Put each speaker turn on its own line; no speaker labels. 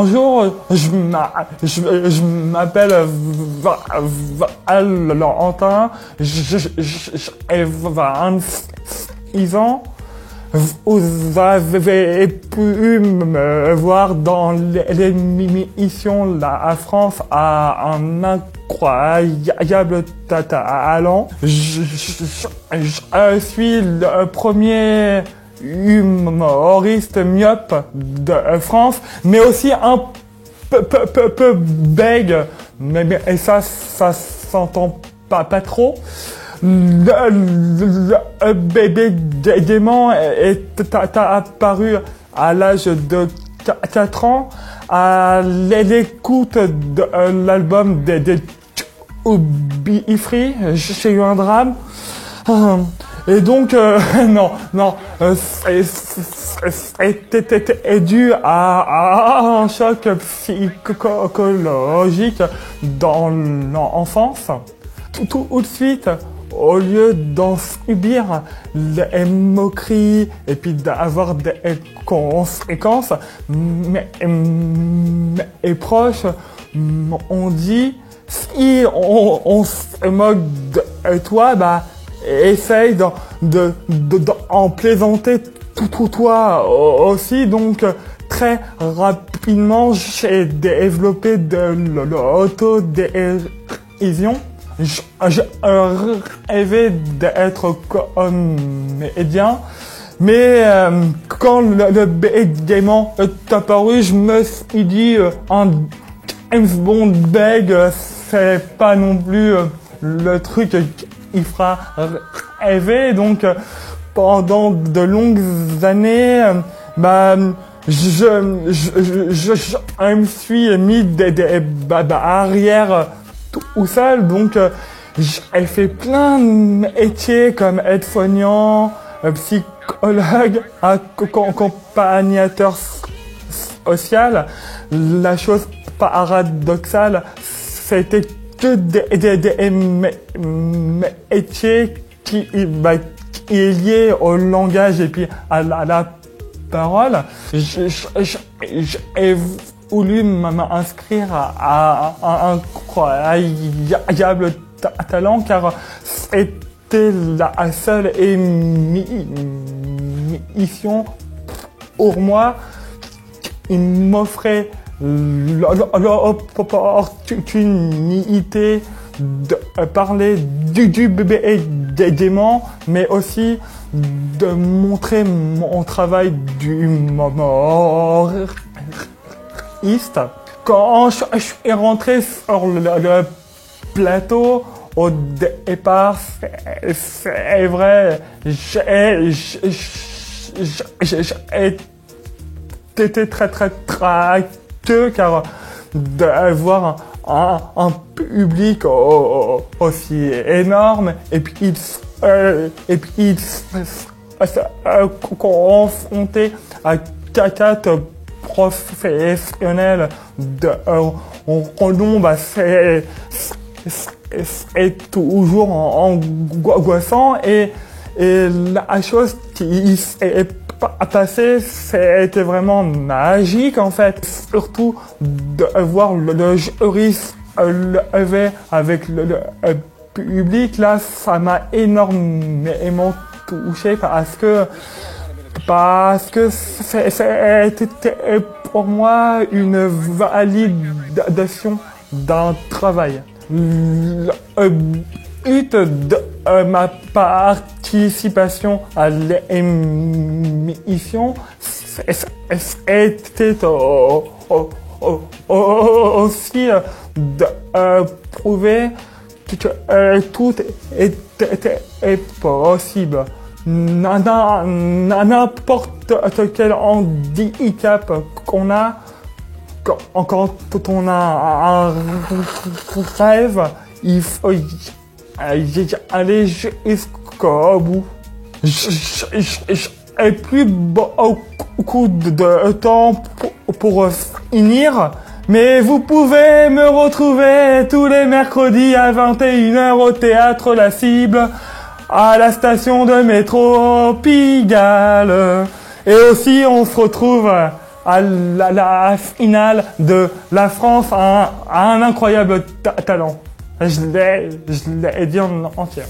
Bonjour, je m'appelle Valentin, j'ai 26 ans. Vous avez pu me voir dans l'émission La France a un incroyable talent. Je suis le premier humoriste myope de France, mais aussi un peu bègue, et ça s'entend pas trop. Le bébé gaiement est apparu à l'âge de 4 ans à l'écoute de l'album des Bifree. J'ai eu un drame. Et donc, c'était dû à un choc psychologique dans l'enfance. Tout de suite, au lieu d'en subir les moqueries et puis d'avoir des conséquences, mes proches m'ont dit, si on se moque de toi, bah, essaye d'en plaisanter toi aussi. Donc très rapidement j'ai développé de l'autodérision. Je rêvais d'être comédien, mais quand le bégaiement est apparu, je me suis dit un James Bond bègue, c'est pas non plus le truc qui fera rêver. Donc pendant de longues années, je me suis mis des barrières tout seul. Donc j'ai fait plein de métiers comme aide-soignant, psychologue, accompagnateur social. La chose paradoxale, c'était que des métiers qui est lié au langage et puis à la parole. J'ai voulu m'inscrire à un incroyable talent, car c'était la seule émission pour moi qui m'offrait l'opportunité de parler du bébé gaiement, mais aussi de montrer mon travail d'humoriste. Quand je suis rentré sur le plateau, au départ, c'est vrai, j'ai été très tracteux, car d'avoir un public aussi énorme et puis confronté à 4 professionnels de renom, c'est toujours angoissant, et la chose qui s'est passée, c'était vraiment magique en fait. Surtout de voir le jury se lever avec le public, là ça m'a énormément touché, parce que c'était pour moi une validation d'un travail. Le but de ma participation à l'émission, c'était aussi de prouver que tout était possible. N'importe quel handicap qu'on a, quand on a un rêve, il faut aller jusqu'au bout. J'ai plus beaucoup de temps pour finir, mais vous pouvez me retrouver tous les mercredis à 21h au théâtre La Cible, à la station de métro Pigalle. Et aussi, on se retrouve à la finale de la France a un incroyable talent. Je l'ai dit en entier.